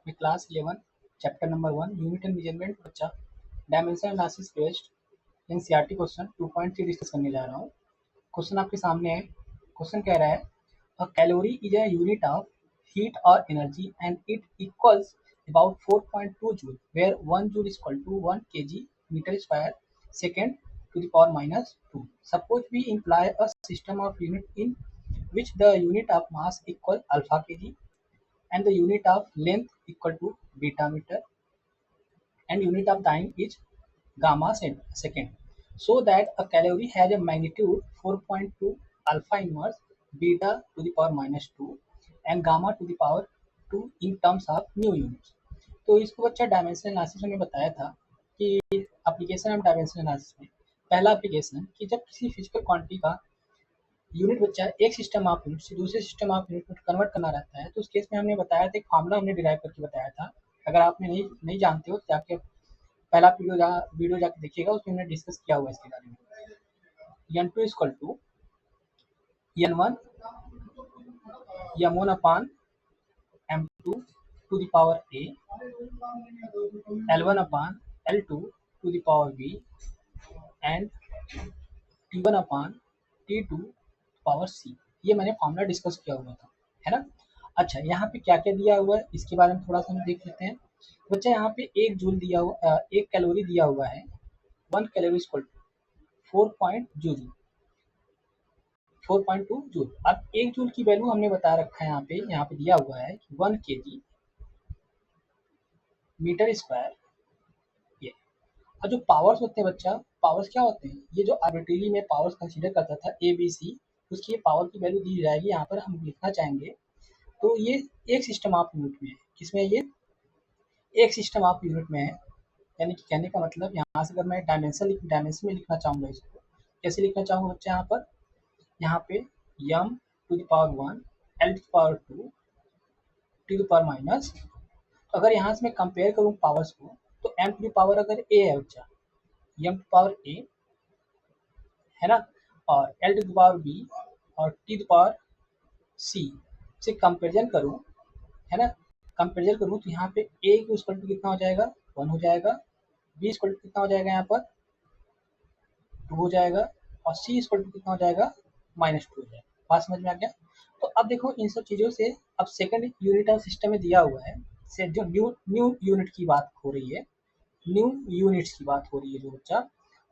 मैं class 11 chapter number 1 unit and measurement बच्चा dimension analysis based NCERT question 2.3 discuss करने जा रहा हूँ। क्वेश्चन आपके सामने है। क्वेश्चन कह रहा है a calorie is a unit of heat और energy and it equals about 4.2 joule where 1 joule is equal to 1 kg meter square second to the power minus 2. Suppose we imply a system of unit in which the unit of mass equal alpha kg and the unit of length equal to beta meter and unit of time is gamma second, so that a calorie has a magnitude 4.2 alpha inverse beta to the power minus 2 and gamma to the power 2 in terms of new units. तो इसको बच्चा dimension analysis में बताया था कि application of dimension analysis में पहला application कि जब किसी फिजिकल क्वांटिटी का यूनिट बच्चा एक सिस्टम ऑफ यूनिट से दूसरे सिस्टम ऑफ यूनिट में कन्वर्ट करना रहता है, तो उस केस में हमने बताया था, एक फार्मूला हमने डिराइव करके बताया था। अगर आपने नहीं जानते हो तो जाके पहला वीडियो जाके देखिएगा, उसमें हमने डिस्कस किया हुआ है इसके बारे में। N two equal to N one m1 upon m2 to the power a, L1 upon L2 to the power b and T1 upon T2 power c। ये मैंने फॉर्मूला डिस्कस किया हुआ था, है ना। अच्छा, यहाँ पे क्या क्या दिया हुआ है इसके बारे में थोड़ा सा हम देख लेते हैं। बच्चा यहाँ पे एक जूल दिया हुआ, एक कैलोरी दिया हुआ है, 1 कैलोरी इक्वल टू 4.2 जूल। अब एक जूल की वैल्यू हमने बता रखा है, यहाँ पे दिया हुआ है 1 kg मीटर स्क्वायर। ये और जो पावर्स होते हैं बच्चा, पावर्स क्या होते हैं, ये जो आर्बिट्रेरी में पावर्स कंसीडर करता था ए बी सी, उसकी ये पावर की वैल्यू दी जाएगी। यहाँ पर हम लिखना चाहेंगे तो ये एक सिस्टम ऑफ यूनिट में है। किसमें? ये एक सिस्टम ऑफ यूनिट में है। यानी कि कहने का मतलब यहाँ से अगर मैं डायमेंशन में लिखना चाहूँगा, इसको कैसे लिखना चाहूँगा बच्चा, यहाँ पे m to the power 1 l to the power 2 to the power minus. अगर यहाँ से मैं कंपेयर करूँ पावर्स को, तो m टू द पावर अगर a है बच्चा, m टू पावर a है ना, और l to the power b और t टू पावर c से कंपेरिजन करूँ, है ना, कंपेरिजन करूँ तो यहाँ पे a की इक्वल टू कितना हो जाएगा, 1 हो जाएगा, b इक्वल टू कितना हो जाएगा, यहाँ पर 2 हो जाएगा, और c इक्वल टू कितना हो जाएगा, -2 हो जाएगा। बात समझ में आ गया? तो अब देखो इन सब चीज़ों से अब सेकंड यूनिट ऑफ सिस्टम में दिया हुआ है, से जो न्यू यूनिट की बात हो रही है, न्यू यूनिट्स की बात हो रही है जो बच्चा,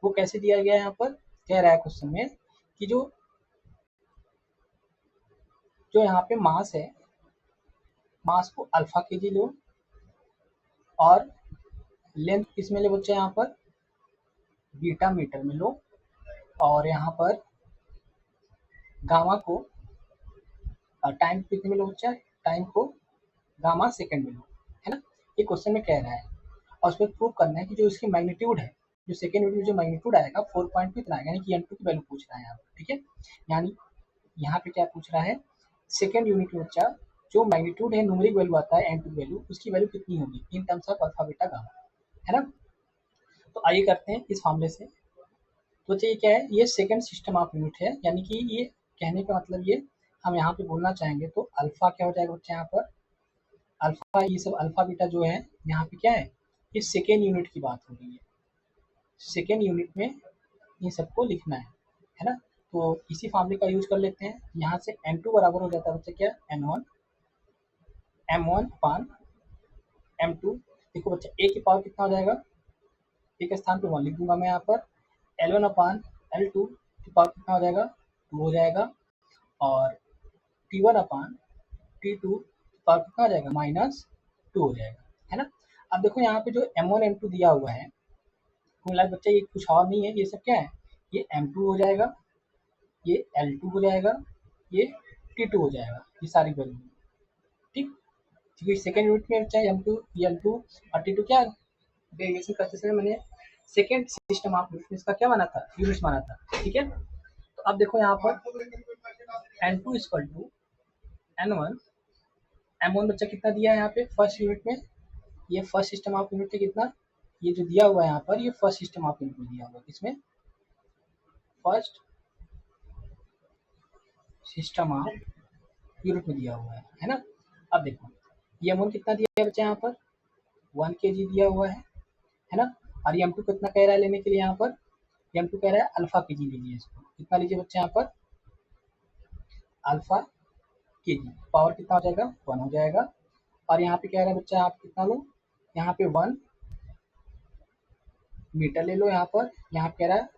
वो कैसे दिया गया है। यहाँ पर कह रहा है क्वेश्चन में कि जो यहाँ पे मास है, मास को अल्फा केजी लो और लेंथ किसमें ले बच्चा, यहाँ पर बीटा मीटर में लो, और यहाँ पर गामा को टाइम कितने में लो बच्चा, टाइम को गामा सेकंड में लो, है ना। ये क्वेश्चन में कह रहा है और उसमें प्रूव करना है कि जो इसकी मैग्नीट्यूड है, जो सेकेंड यूनिट में जो मैग्नीट्यूड आएगा 4.2 इतना आएगा, यानी कि n2 की वैल्यू पूछ रहा है यहाँ पर, ठीक है। यानी यहाँ पे क्या पूछ रहा है, सेकेंड यूनिट में बच्चा जो मैग्नीट्यूड है, न्यूमेरिक वैल्यू आता है n2 वैल्यू, उसकी वैल्यू कितनी होगी in terms of alpha beta gamma, है ना। तो आइए करते हैं इस मामले से। तो ये क्या है, ये सेकेंड सिस्टम ऑफ यूनिट है, यानी कि ये कहने का मतलब ये हम यहाँ पे बोलना चाहेंगे तो अल्फा क्या हो जाएगा बच्चा, यहाँ पर अल्फा, ये सब अल्फा बीटा जो है यहाँ पे क्या है, ये सेकेंड यूनिट की बात हो रही है। सेकेंड यूनिट में इन सबको लिखना है ना। तो इसी फॉर्मूले का यूज कर लेते हैं। यहाँ से n2 बराबर हो जाता है बच्चा क्या, m1 अपान m2। देखो बच्चा a की पावर कितना हो जाएगा, a के स्थान पे 1 लिख दूंगा मैं यहाँ पर, L1 अपान L2 की पावर कितना हो जाएगा, 2 हो जाएगा, और T1 अपान T2 की पावर कितना हो जाएगा, -2 हो जाएगा, है ना। अब देखो यहाँ पे जो m1 m2 दिया हुआ है, लाइक बच्चा ये कुछ और नहीं है, ये सब क्या है, ये m2 हो जाएगा, ये L2 हो जाएगा, ये T2 हो जाएगा, ये सारी वैल्यू, ठीक। क्योंकि सेकेंड यूनिट में चाहे m2 L2 और T2 क्या डेरिवेशन करते समय मैंने सेकेंड सिस्टम ऑफ यूनिट्स इसका क्या माना था, यूनिट्स माना था, ठीक है। तो अब देखो यहाँ पर n2 equal to n1, m1 बच्चा कितना दिया है यहाँ पे फर्स्ट यूनिट में, ये फर्स्ट सिस्टम ऑफ यूनिट है कितना, ये जो दिया हुआ है यहाँ पर, ये फर्स्ट सिस्टम ऑफ यूनिट में दिया हुआ है, इसमें फर्स्ट सिस्टम ऑफ यूनिट में दिया हुआ है ना। अब देखो M1 कितना दिया है बच्चा यहाँ पर 1 kg दिया हुआ है ना। और M2 कितना कह रहा है लेने के लिए यहाँ पर M2 कह रहा है अल्फा kg लीजिए इसको, कितना लीजिए बच्चा यहाँ पर अल्फा kg, पावर कितना हो जाएगा 1 हो जाएगा। और यहाँ पे कह रहा है बच्चा आप कितना लो, यहाँ पे 1 मीटर ले लो, यहाँ कह रहा है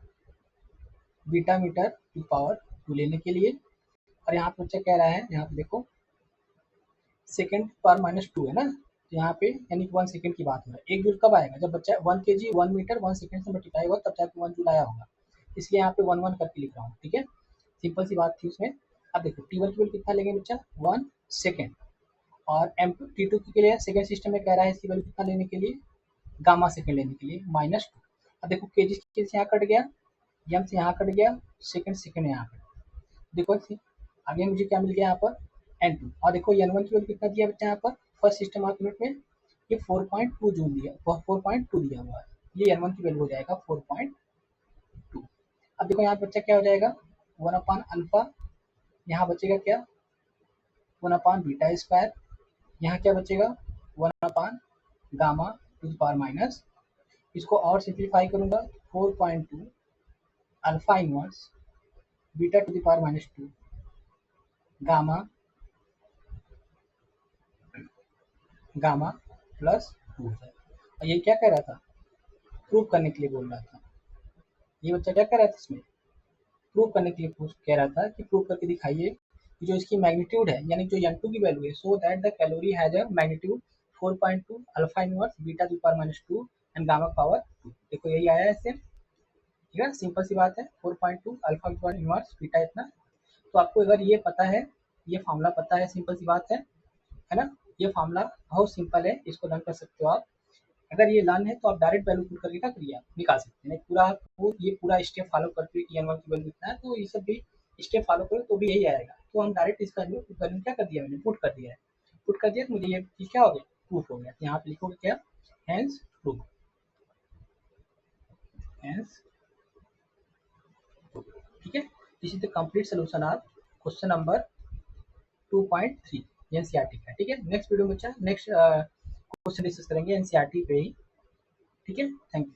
बीटा मीटर की पावर 2 लेने के लिए। और यहाँ पे बच्चा कह रहा है, यहाँ पे देखो सेकेंड पावर -2 है ना, तो यहाँ पे यानी 1 सेकेंड की बात हो रहा है। 1 जूल कब आएगा जब बच्चा 1 kg 1 मीटर 1 सेकेंड से मल्टीप्लाई होगा तब जाके 1 जूल आया होगा, इसलिए यहाँ पे 1 करके लिख रहा हूँ, ठीक है। सिंपल सी बात थी उसमें। अब देखो T1 की वैल्यू कितना लेंगे बच्चा 1 सेकेंड, और M2 T2 के लिए सेकेंड सिस्टम में कह रहा है इसकी वैल्यू कितना लेने के लिए गामा सेकेंड लेने के लिए -2। अब देखो केजी से यहाँ कट गया, एम से यहाँ कट गया, सेकेंड सेकेंड यहाँ कट, देखो आगे मुझे क्या मिल गया यहाँ पर N2। और देखो N1 की वैल्यू कितना दिया बच्चा यहाँ पर फर्स्ट सिस्टम ऑफ यूनिट में, ये 4.2 जूल दिया, 4.2 दिया हुआ है, ये N1 की वैल्यू हो जाएगा 4.2। अब देखो यहाँ बच्चा क्या हो जाएगा 1 अल्फा, यहाँ बचेगा क्या 1 बीटा स्क्वायर, यहाँ क्या बचेगा 1 gamma two the power minus, इसको और सिंप्लीफाई करूंगा 4.2 alpha inverse beta two the power -2 gamma gamma plus 2 है। और ये क्या कह रहा था प्रूव करने के लिए बोल रहा था, ये बच्चा क्या कह रहा था इसमें प्रूव करने के लिए कह रहा था कि प्रूव करके दिखाइए कि जो इसकी मैग्नीट्यूड है यानी जो N2 की वैल्यू है, so that the calorie has a magnitude 4.2 alpha inverse beta two power -2 and gamma power 2। देखो यही आया है इससे, ठीक है, सिंपल सी बात है 4.2 अल्फा पावर इनवर्स बीटा इतना। तो आपको अगर ये पता है, ये फॉर्मूला पता है, सिंपल सी बात है ना, ये फॉर्मूला बहुत सिंपल है, इसको लर्न कर सकते हो आप। अगर ये लर्न है तो आप डायरेक्ट वैल्यू पुट करके क्या करिए आप निकाल सकते हैं, पूरा आपको ये पूरा स्टेप फॉलो करते हुए कि N1 की वैल्यू कितना है, तो ये सब भी स्टेप फॉलो करो तो भी यही आएगा। तो हम डायरेक्ट इसका वैल्यू क्या कर दिया मैंने पुट कर दिया है, पुट कर दिया तो मुझे ये चीज क्या हो गया प्रूफ हो गया। तो यहाँ पे लिखोगे क्या हेंस प्रूफ, हेंस, ठीक है। This is the complete solution of question number 2.3 NCERT का, ठीक है। नेक्स्ट वीडियो में बच्चा नेक्स्ट क्वेश्चन डिस्कस करेंगे एनसीईआरटी पे ही, ठीक है। Thank you.